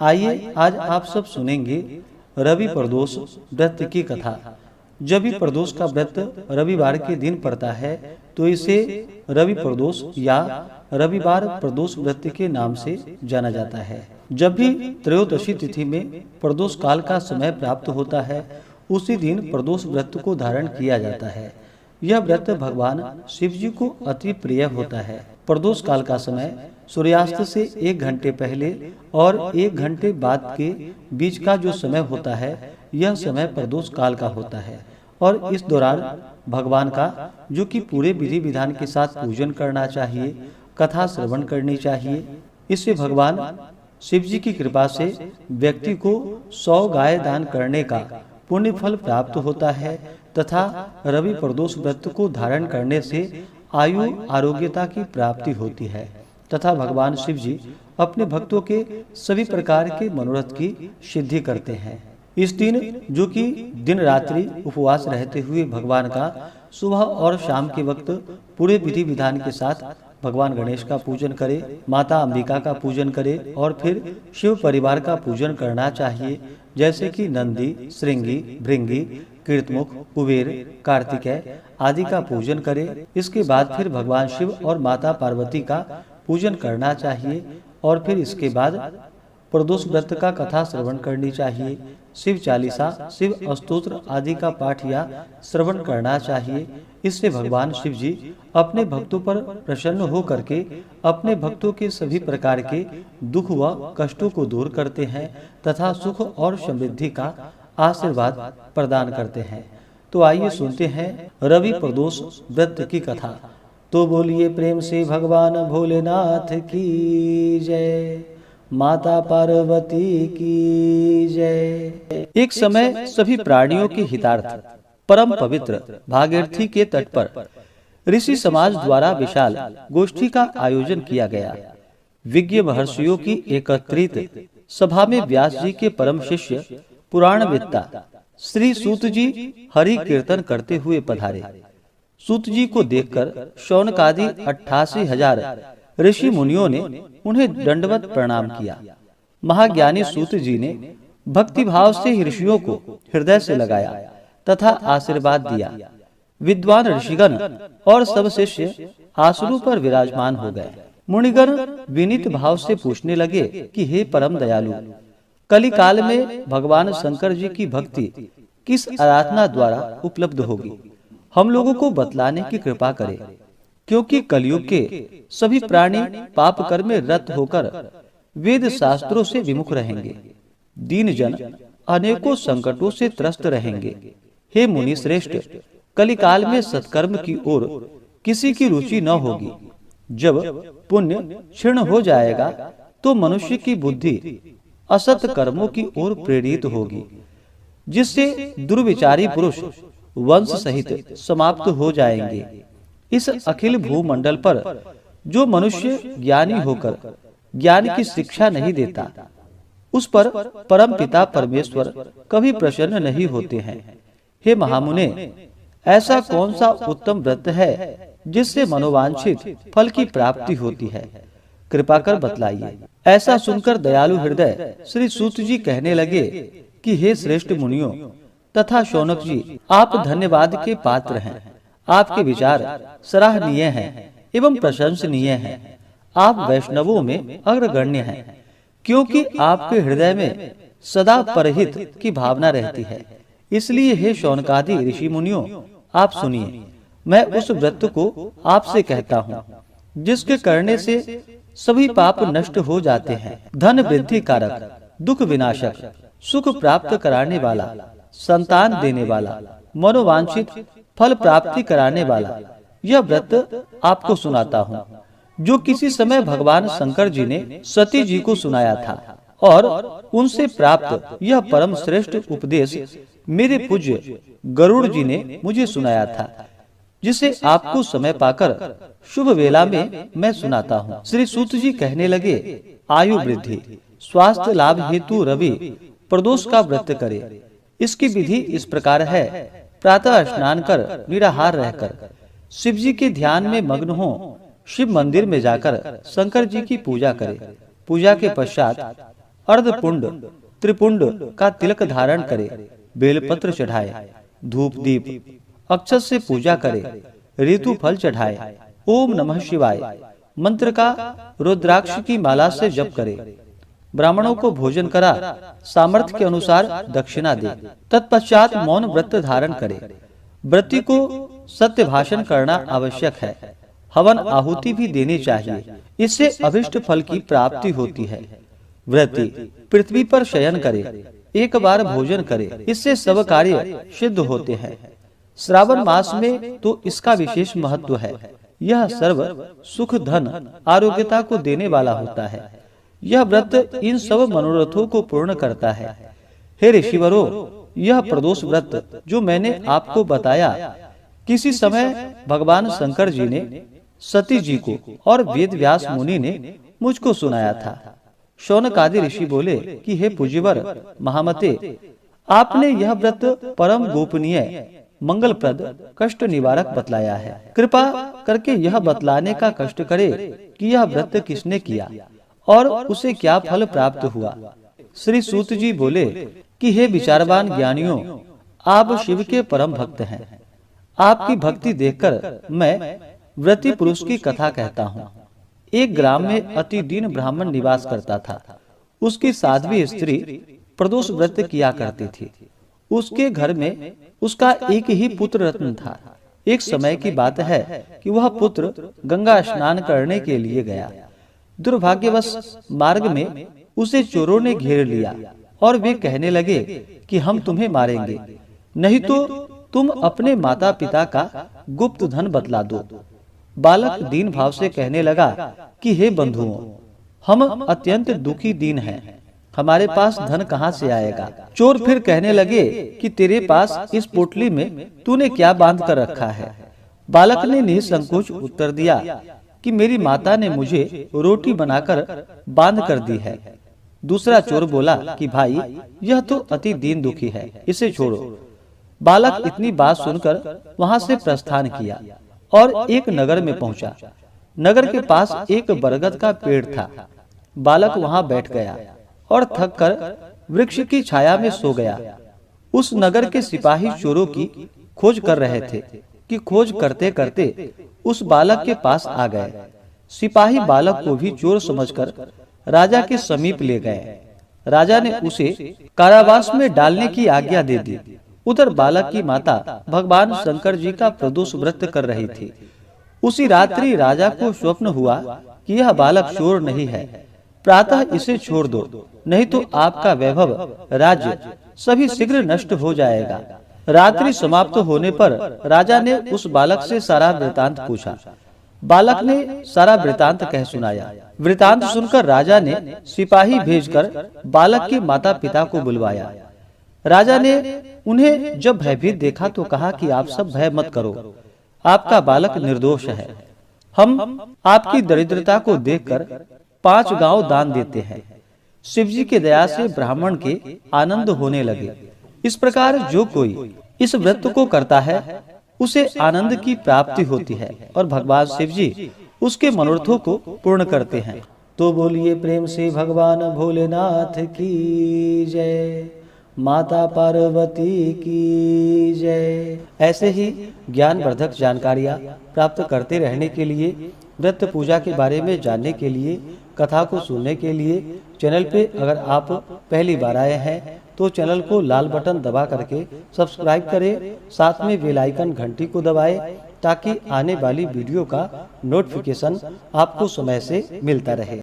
आइए आज आप सब सुनेंगे रवि प्रदोष व्रत की कथा। जब भी प्रदोष का व्रत रविवार के दिन पड़ता है तो इसे रवि प्रदोष या रविवार प्रदोष व्रत के नाम से जाना जाता है। जब भी त्रयोदशी तिथि में प्रदोष काल का समय प्राप्त होता है उसी दिन प्रदोष व्रत को धारण किया जाता है। यह व्रत भगवान शिव जी को अति प्रिय होता है। प्रदोष काल का समय सूर्यास्त से 1 घंटे पहले और 1 घंटे बाद के बीच का जो समय होता है यह समय प्रदोष काल का होता है और इस दौरान भगवान का जो कि पूरे विधि विधान के साथ पूजन करना चाहिए, कथा श्रवण करनी चाहिए। इससे भगवान शिव जी की कृपा से व्यक्ति को 100 गाय दान करने का पुण्य फल प्राप्त होता है तथा रवि प्रदोष व्रत को धारण करने से आयु आरोग्यता की प्राप्ति होती है तथा भगवान शिव जी अपने भक्तों के सभी प्रकार के मनोरथ की सिद्धि करते हैं। इस दिन जो कि दिन रात्रि उपवास रहते हुए भगवान का सुबह और शाम के वक्त पूरे विधि विधान के साथ भगवान गणेश का पूजन करे, माता अंबिका का पूजन करे और फिर शिव परिवार का पूजन करना चाहिए, जैसे कि नंदी, श्रृंगी, भृंगी, कीर्तमुख, कुबेर, कार्तिकेय आदि का पूजन करे। इसके बाद फिर भगवान शिव और माता पार्वती का पूजन करना चाहिए और फिर इसके बाद प्रदोष व्रत का कथा श्रवण करनी चाहिए। शिव चालीसा, शिव स्तोत्र आदि का पाठ या श्रवण करना चाहिए। इससे भगवान शिव जी अपने भक्तों पर प्रसन्न हो करके अपने भक्तों के सभी प्रकार के दुख व कष्टों को दूर करते हैं तथा सुख और समृद्धि का आशीर्वाद प्रदान करते हैं। तो आइए सुनते हैं रवि प्रदोष व्रत की कथा। तो बोलिए प्रेम से भगवान भोलेनाथ की जय, माता पार्वती की जय। एक समय सभी प्राणियों के हितार्थ परम पवित्र भागीरथी के तट पर ऋषि समाज द्वारा विशाल गोष्ठी का आयोजन किया गया। विज्ञ महर्षियों की एकत्रित सभा में व्यास जी के परम शिष्य पुराणवेत्ता श्री सूत जी हरि कीर्तन करते हुए पधारे। सूत जी को देखकर शौनकादि 88,000 ऋषि मुनियों ने उन्हें दंडवत प्रणाम किया। महाज्ञानी सूत जी ने भक्ति भाव से ऋषियों को हृदय से लगाया तथा आशीर्वाद दिया। विद्वान ऋषिगण और सब शिष्य आसनों पर विराजमान हो गए। मुनिगण विनीत भाव से पूछने लगे कि हे परम दयालु, कली काल में भगवान शंकर जी की भक्ति किस आराधना द्वारा उपलब्ध होगी, हम लोगों को बतलाने की कृपा करें, क्योंकि कलयुग के सभी प्राणी पाप कर्म में रत होकर वेद शास्त्रों से विमुख रहेंगे। दीन जन अनेकों संकटों से त्रस्त रहेंगे। हे मुनि श्रेष्ठ, कलिकाल में सत्कर्म की ओर किसी की रुचि न होगी। जब पुण्य क्षीण हो जाएगा तो मनुष्य की बुद्धि असत कर्मों की ओर प्रेरित होगी, जिससे दुर्विचारी पुरुष वंश सहित समाप्त हो जाएंगे। इस अखिल भूमंडल पर जो मनुष्य ज्ञानी होकर ज्ञान की शिक्षा नहीं देता, उस पर परम पिता परमेश्वर कभी प्रसन्न नहीं होते हैं। हे महामुने, ऐसा कौन सा उत्तम व्रत है जिससे मनोवांछित फल की प्राप्ति होती है, कृपा कर बतलाइए। ऐसा सुनकर दयालु हृदय श्री सूत जी कहने लगे कि हे श्रेष्ठ मुनियों तथा शौनक जी, आप धन्यवाद के पात्र हैं। आपके विचार सराहनीय हैं एवं प्रशंसनीय हैं। आप वैष्णवों में अग्रगण्य हैं, क्योंकि आपके हृदय में सदा परहित की भावना रहती है। इसलिए हे शौनकादि ऋषि मुनियों, आप सुनिए, मैं उस व्रत को आपसे कहता हूँ जिसके करने से सभी पाप नष्ट हो जाते हैं। धन वृद्धि कारक, दुख विनाशक, सुख प्राप्त कराने वाला, संतान देने वाला, मनोवांछित फल प्राप्ति कराने वाला यह व्रत आपको सुनाता हूँ, जो किसी समय भगवान शंकर जी ने सती जी को सुनाया था और उनसे प्राप्त यह परम श्रेष्ठ उपदेश मेरे पूज्य गरुड़ जी ने मुझे सुनाया था, जिसे आपको समय पाकर शुभ वेला में मैं सुनाता हूँ। श्री सूत जी कहने लगे, आयु वृद्धि स्वास्थ्य लाभ हेतु रवि प्रदोष का व्रत करे। इसकी विधि इस प्रकार है। प्रातः स्नान कर निराहार रहकर शिव जी के ध्यान में मग्न हो शिव मंदिर में जाकर शंकर जी की पूजा करे। पूजा के पश्चात अर्धपुंड त्रिपुंड का तिलक धारण करे, बेलपत्र चढ़ाए, धूप दीप अक्षत से पूजा करे, ऋतु फल चढ़ाए, ओम नमः शिवाय मंत्र का रुद्राक्ष की माला से जप करे, ब्राह्मणों को भोजन करा, सामर्थ्य के अनुसार दक्षिणा दे, तत्पश्चात मौन व्रत धारण करे। व्रती को सत्य भाषण करना आवश्यक है, हवन आहुति भी देनी चाहिए, इससे अभिष्ट फल की प्राप्ति होती है। व्रती पृथ्वी पर शयन करे, एक बार भोजन करे, इससे सब कार्य सिद्ध होते हैं। श्रावण मास में तो इसका विशेष महत्व है। यह सर्व सुख धन आरोग्यता को देने वाला होता है। यह व्रत इन सब मनोरथों को पूर्ण करता है। हे ऋषिवरों, यह प्रदोष व्रत जो मैंने आपको बताया, किसी समय भगवान शंकर जी ने सती जी को और वेद व्यास मुनि ने मुझको सुनाया था। शौनक आदि ऋषि बोले कि हे पूज्यवर महामते, आपने यह व्रत परम गोपनीय, मंगलप्रद, कष्ट निवारक बतलाया है। कृपा करके यह बतलाने का कष्ट करे कि यह व्रत किसने किया और उसे क्या फल प्राप्त हुआ। श्री सूत जी बोले कि हे विचारवान ज्ञानियों, आप शिव के परम भक्त हैं। आपकी भक्ति देखकर मैं व्रती पुरुष की कथा कहता हूँ। एक ग्राम में अति दीन ब्राह्मण निवास करता था। उसकी साध्वी स्त्री प्रदोष व्रत किया करती थी। उसके घर में उसका एक ही पुत्र रत्न था। एक समय की बात है कि वह पुत्र गंगा स्नान करने के लिए गया। दुर्भाग्यवश मार्ग में उसे चोरों ने घेर लिया और वे कहने लगे कि हम तुम्हें मारेंगे, नहीं तो तुम अपने माता पिता का गुप्त धन बतला दो। बालक दीन भाव से कहने लगा कि हे बंधुओं, हम अत्यंत दुखी दीन हैं, हमारे पास धन कहाँ से आएगा। चोर फिर कहने लगे कि तेरे पास इस पोटली में तूने क्या बांध कर रखा है। बालक ने निसंकोच उत्तर दिया कि मेरी माता ने मुझे रोटी बनाकर बांध कर दी है। दूसरा चोर बोला कि भाई, यह तो अति दीन दुखी है, इसे छोड़ो। बालक इतनी बात सुनकर वहां से प्रस्थान किया और एक नगर में पहुंचा। नगर के पास एक बरगद का पेड़ था। बालक वहां बैठ गया और थक कर वृक्ष की छाया में सो गया। उस नगर के सिपाही चोरों की खोज कर रहे थे कि खोज करते करते उस बालक के पास आ गए। सिपाही बालक को भी चोर समझकर राजा के समीप ले गए। राजा ने उसे कारावास में डालने की आज्ञा दे दी। उधर बालक की माता भगवान शंकर जी का प्रदोष व्रत कर रही थी। उसी रात्रि राजा को स्वप्न हुआ कि यह बालक चोर नहीं है, प्रातः इसे छोड़ दो, नहीं तो आपका वैभव, राज्य सभी शीघ्र नष्ट हो जाएगा। रात्रि समाप्त होने पर राजा ने उस बालक से सारा वृतांत पूछा। बालक ने सारा वृतांत कह सुनाया। वृतांत सुनकर राजा ने सिपाही भेजकर बालक के माता पिता को बुलवाया। राजा ने उन्हें जब भयभीत देखा तो कहा कि आप सब भय मत करो, आपका बालक निर्दोष है। हम आपकी दरिद्रता को देखकर 5 गांव दान देते हैं। शिवजी की दया से ब्राह्मण के आनंद होने लगे। इस प्रकार जो कोई इस व्रत को करता है उसे आनंद की प्राप्ति होती है और भगवान शिवजी उसके मनोरथों को पूर्ण करते हैं। तो बोलिए प्रेम से भगवान भोलेनाथ की जय, माता पार्वती की जय। ऐसे ही ज्ञानवर्धक जानकारियाँ प्राप्त करते रहने के लिए, व्रत पूजा के बारे में जानने के लिए, कथा को सुनने के लिए चैनल पे अगर आप पहली बार आए हैं तो चैनल को लाल बटन दबा करके सब्सक्राइब करें, साथ में बेल आइकन घंटी को दबाएं ताकि आने वाली वीडियो का नोटिफिकेशन आपको समय से मिलता रहे।